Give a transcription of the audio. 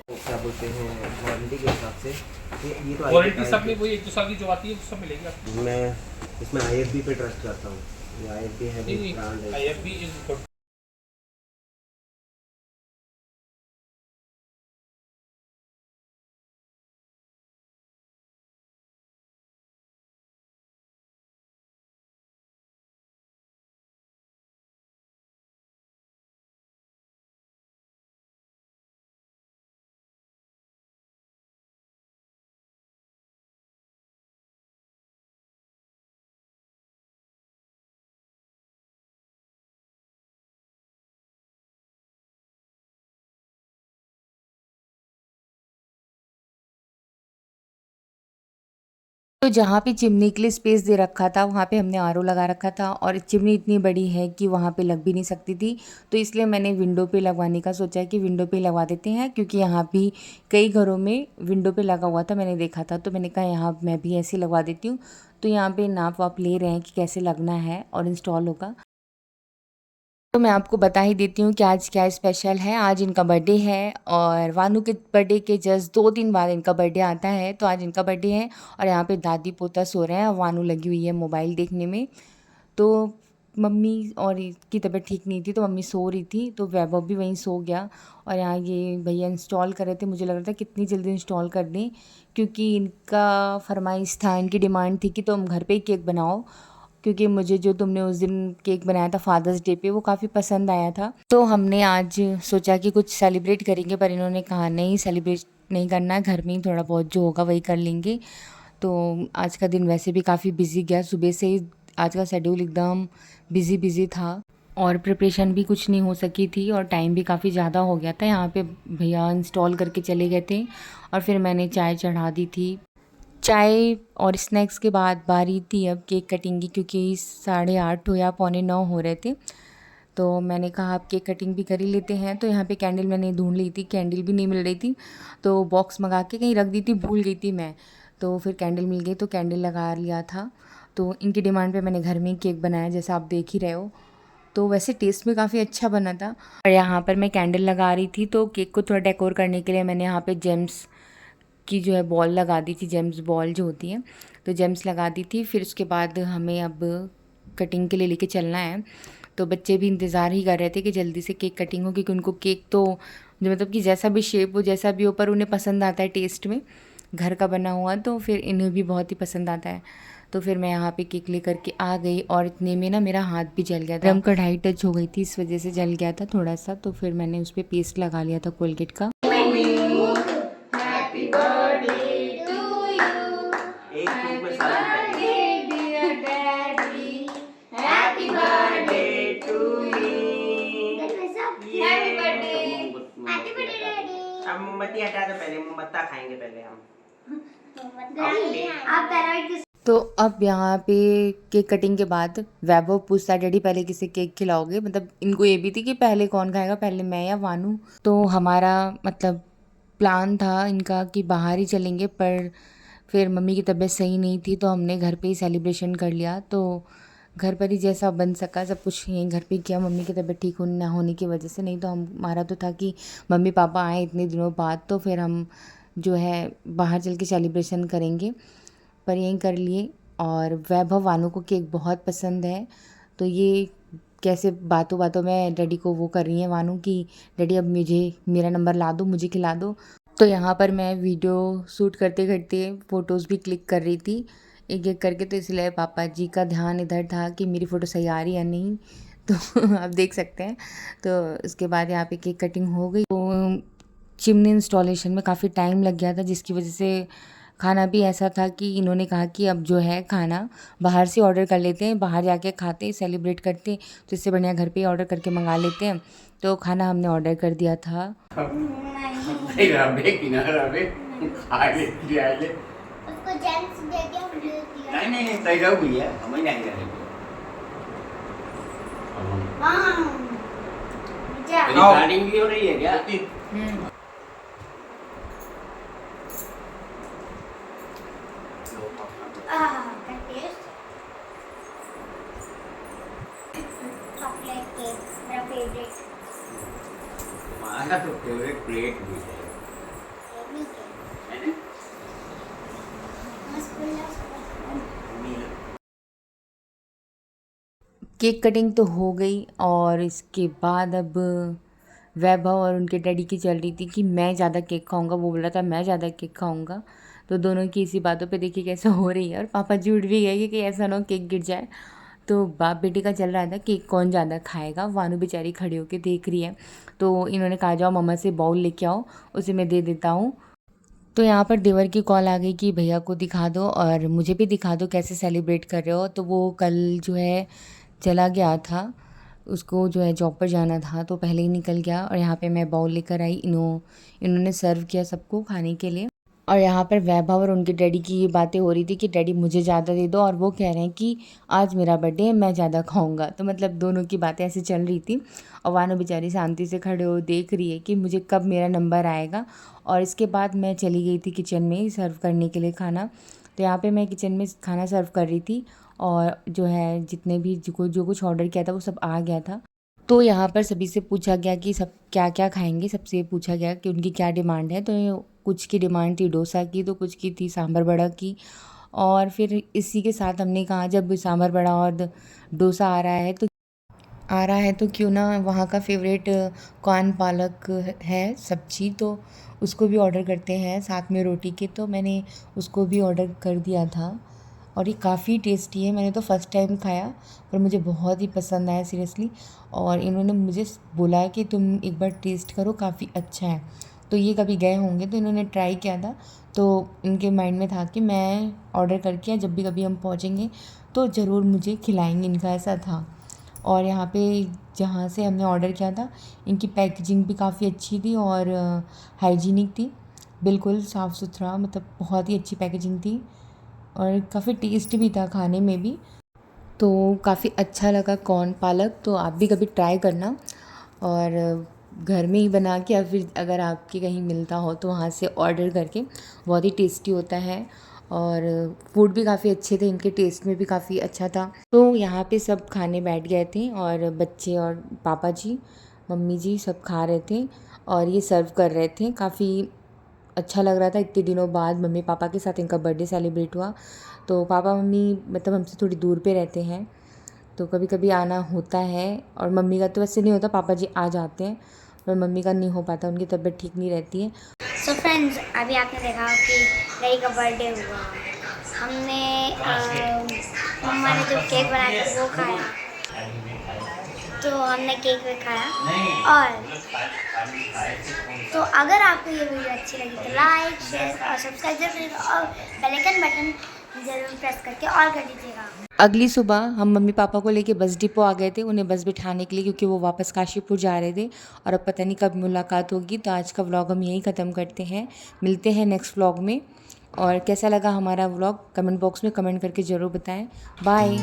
क्या बोलते हैं वारंटी के हिसाब से ये तो वारंटी सब में वही 1-2 साल की जो आती है सब मिलेगी आपको। मैं इसमें IFB पे ट्रस्ट करता हूँ। ये IFB है नहीं ब्रांड है। IFB is good. तो जहाँ पे चिमनी के लिए स्पेस दे रखा था वहाँ पे हमने आरओ लगा रखा था और चिमनी इतनी बड़ी है कि वहाँ पे लग भी नहीं सकती थी। तो इसलिए मैंने विंडो पे लगवाने का सोचा कि विंडो पे लगवा देते हैं, क्योंकि यहाँ भी कई घरों में विंडो पे लगा हुआ था, मैंने देखा था। तो मैंने कहा यहाँ मैं भी ऐसे लगवा देती हूँ। तो यहाँ पे नाप वाप ले रहे हैं कि कैसे लगना है और इंस्टॉल होगा। तो मैं आपको बता ही देती हूँ कि आज क्या स्पेशल है। आज इनका बर्थडे है और वानू के बर्थडे के जस्ट 2 दिन बाद इनका बर्थडे आता है। तो आज इनका बर्थडे है और यहाँ पे दादी पोता सो रहे हैं और वानू लगी हुई है मोबाइल देखने में। तो मम्मी और इसकी तबीयत ठीक नहीं थी तो मम्मी सो रही थी, तो वैभव भी वहीं सो गया। और यहाँ ये भैया इंस्टॉल कर रहे थे। मुझे लग रहा था कितनी जल्दी इंस्टॉल कर दें, क्योंकि इनका फरमाइश था, इनकी डिमांड थी कि तुम घर पे ही केक बनाओ, क्योंकि मुझे जो तुमने उस दिन केक बनाया था फादर्स डे पे वो काफ़ी पसंद आया था। तो हमने आज सोचा कि कुछ सेलिब्रेट करेंगे, पर इन्होंने कहा नहीं सेलिब्रेट नहीं करना है, घर में ही थोड़ा बहुत जो होगा वही कर लेंगे। तो आज का दिन वैसे भी काफ़ी बिजी गया, सुबह से ही आज का शेड्यूल एकदम बिजी था और प्रिपरेशन भी कुछ नहीं हो सकी थी और टाइम भी काफ़ी ज़्यादा हो गया था। यहाँ पे भैया इंस्टॉल करके चले गए थे और फिर मैंने चाय चढ़ा दी थी। चाय और स्नैक्स के बाद बारी थी अब केक कटिंग की, क्योंकि 8:30 या 8:45 हो रहे थे। तो मैंने कहा अब केक कटिंग भी कर ही लेते हैं। तो यहाँ पे कैंडल मैंने ढूंढ ली थी, कैंडल भी नहीं मिल रही थी, तो बॉक्स मंगा के कहीं रख दी थी, भूल गई थी मैं। तो फिर कैंडल मिल गई तो कैंडल लगा लिया था। तो इनकी डिमांड पे मैंने घर में ही केक बनाया, जैसा आप देख ही रहे हो। तो वैसे टेस्ट में काफ़ी अच्छा बना था। और यहाँ पर मैं कैंडल लगा रही थी, तो केक को थोड़ा डेकोर करने के लिए मैंने यहाँ पे जेम्स की जो है बॉल लगा दी थी, जेम्स बॉल जो होती है, तो जेम्स लगा दी थी। फिर उसके बाद हमें अब कटिंग के लिए लेके चलना है। तो बच्चे भी इंतज़ार ही कर रहे थे कि जल्दी से केक कटिंग हो, क्योंकि उनको केक तो जो मतलब कि जैसा भी शेप हो जैसा भी हो, पर उन्हें पसंद आता है टेस्ट में, घर का बना हुआ, तो फिर इन्हें भी बहुत ही पसंद आता है। तो फिर मैं यहाँ पे केक लेकर के आ गई और इतने में ना मेरा हाथ भी जल गया था, गरम कढ़ाई टच हो गई थी, इस वजह से जल गया था थोड़ा सा। तो फिर मैंने उस पर पेस्ट लगा लिया था कोलगेट का। मोमबत्ती हटा दो, पहले मोमबत्ता खाएंगे पहले हम। तो अब यहाँ पे केक कटिंग के बाद वैभव पूछता डैडी पहले किसे केक खिलाओगे, मतलब इनको ये भी थी कि पहले कौन खाएगा, पहले मैं या वानू। तो हमारा मतलब प्लान था इनका कि बाहर ही चलेंगे, पर फिर मम्मी की तबीयत सही नहीं थी तो हमने घर पे ही सेलिब्रेशन कर लिया। तो घर पर ही जैसा बन सका सब कुछ यहीं घर पे ही किया, मम्मी की तबीयत ठीक ना होने की वजह से। नहीं तो हमारा तो था कि मम्मी पापा आए इतने दिनों बाद तो फिर हम जो है बाहर चल के सेलिब्रेशन करेंगे, पर यहीं कर लिए। और वैभव वानू को केक बहुत पसंद है, तो ये कैसे बातों बातों में डैडी को वो कर रही हैं वानू कि डैडी अब मुझे मेरा नंबर ला दो, मुझे खिला दो। तो यहाँ पर मैं वीडियो शूट करते करते फ़ोटोज़ भी क्लिक कर रही थी एक एक करके, तो इसलिए पापा जी का ध्यान इधर था कि मेरी फ़ोटो सही आ रही है या नहीं। तो आप देख सकते हैं। तो उसके बाद यहाँ पे केक कटिंग हो गई। तो चिमनी इंस्टॉलेशन में काफ़ी टाइम लग गया था, जिसकी वजह से खाना भी ऐसा था कि इन्होंने कहा कि अब जो है खाना बाहर से ऑर्डर कर लेते हैं, बाहर जाके खाते सेलिब्रेट करते, तो इससे बढ़िया घर पे ही ऑर्डर करके मंगा लेते हैं। तो खाना हमने ऑर्डर कर दिया था। रिकॉर्डिंग भी हो रही है क्या? चॉकलेट केक मेरा फेवरेट। हमारा तो फेवरेट प्लेट भी है। केक कटिंग तो हो गई और इसके बाद अब वैभव और उनके डैडी की चल रही थी कि मैं ज़्यादा केक खाऊंगा, वो बोल रहा था मैं ज़्यादा केक खाऊंगा। तो दोनों की इसी बातों पे देखिए कैसे हो रही है और पापा जी उठ भी गए कि ऐसा ना हो केक गिर जाए। तो बाप बेटी का चल रहा था केक कौन ज़्यादा खाएगा। वानू बेचारी खड़ी होकर देख रही है, तो इन्होंने कहा जाओ मम्मा से बाउल लेके आओ, उसे मैं दे देता हूँ। तो यहाँ पर देवर की कॉल आ गई कि भैया को दिखा दो और मुझे भी दिखा दो कैसे सेलिब्रेट कर रहे हो। तो वो कल जो है चला गया था, उसको जो है जॉब पर जाना था तो पहले ही निकल गया। और यहाँ पे मैं बाउल लेकर आई, इन्होंने सर्व किया सबको खाने के लिए। और यहाँ पर वैभव और उनके डैडी की ये बातें हो रही थी कि डैडी मुझे ज़्यादा दे दो और वो कह रहे हैं कि आज मेरा बर्थडे है मैं ज़्यादा खाऊंगा। तो मतलब दोनों की बातें ऐसे चल रही थी और वानो बेचारी शांति से खड़े हो देख रही है कि मुझे कब मेरा नंबर आएगा। और इसके बाद मैं चली गई थी किचन में सर्व करने के लिए खाना। तो यहाँ पे मैं किचन में खाना सर्व कर रही थी और जो है जितने भी जो कुछ ऑर्डर किया था वो सब आ गया था। तो यहाँ पर सभी से पूछा गया कि सब क्या क्या खाएंगे, सबसे पूछा गया कि उनकी क्या डिमांड है। तो कुछ की डिमांड थी डोसा की, तो कुछ की थी सांभर बड़ा की। और फिर इसी के साथ हमने कहा जब सांभर बड़ा और डोसा आ रहा है तो क्यों ना वहाँ का फेवरेट कॉर्न पालक है सब्जी, तो उसको भी ऑर्डर करते हैं साथ में रोटी के। तो मैंने उसको भी ऑर्डर कर दिया था और ये काफ़ी टेस्टी है। मैंने तो फ़र्स्ट टाइम खाया पर मुझे बहुत ही पसंद आया सीरियसली। और इन्होंने मुझे बोला कि तुम एक बार टेस्ट करो, काफ़ी अच्छा है। तो ये कभी गए होंगे तो इन्होंने ट्राई किया था, तो इनके माइंड में था कि मैं ऑर्डर करके जब भी कभी हम पहुँचेंगे तो ज़रूर मुझे खिलाएंगे, इनका ऐसा था। और यहाँ पे जहाँ से हमने ऑर्डर किया था इनकी पैकेजिंग भी काफ़ी अच्छी थी और हाइजीनिक थी, बिल्कुल साफ़ सुथरा, मतलब बहुत ही अच्छी पैकेजिंग थी और काफ़ी टेस्ट भी था खाने में भी। तो काफ़ी अच्छा लगा कॉर्न पालक, तो आप भी कभी ट्राई करना और घर में ही बना के या फिर अगर आपके कहीं मिलता हो तो वहाँ से ऑर्डर करके, बहुत ही टेस्टी होता है। और फूड भी काफ़ी अच्छे थे, इनके टेस्ट में भी काफ़ी अच्छा था। तो यहाँ पे सब खाने बैठ गए थे और बच्चे और पापा जी मम्मी जी सब खा रहे थे और ये सर्व कर रहे थे। काफ़ी अच्छा लग रहा था, इतने दिनों बाद मम्मी पापा के साथ इनका बर्थडे सेलिब्रेट हुआ। तो पापा मम्मी मतलब हमसे थोड़ी दूर पे रहते हैं तो कभी कभी आना होता है। और मम्मी का तो वैसे नहीं होता, पापा जी आ जाते हैं, पर मम्मी का नहीं हो पाता, उनकी तबीयत ठीक नहीं रहती है। सो फ्रेंड्स, अभी आपने देखा कि डैडी का बर्थडे हुआ। हमने मम्मा ने जो केक बनाया था वो खाया, तो हमने केक भी खाया। और तो अगर आपको ये वीडियो अच्छी लगी तो लाइक शेयर और सब्सक्राइब जरूर करिएगा और बेल आइकन बटन ज़रूर प्रेस करके ऑल कर दीजिएगा। अगली सुबह हम मम्मी पापा को लेके बस डिपो आ गए थे, उन्हें बस बिठाने के लिए, क्योंकि वो वापस काशीपुर जा रहे थे और अब पता नहीं कब मुलाकात होगी। तो आज का व्लॉग हम यहीं ख़त्म करते हैं, मिलते हैं नेक्स्ट व्लॉग में। और कैसा लगा हमारा व्लॉग कमेंट बॉक्स में कमेंट करके ज़रूर बताएं। बाय।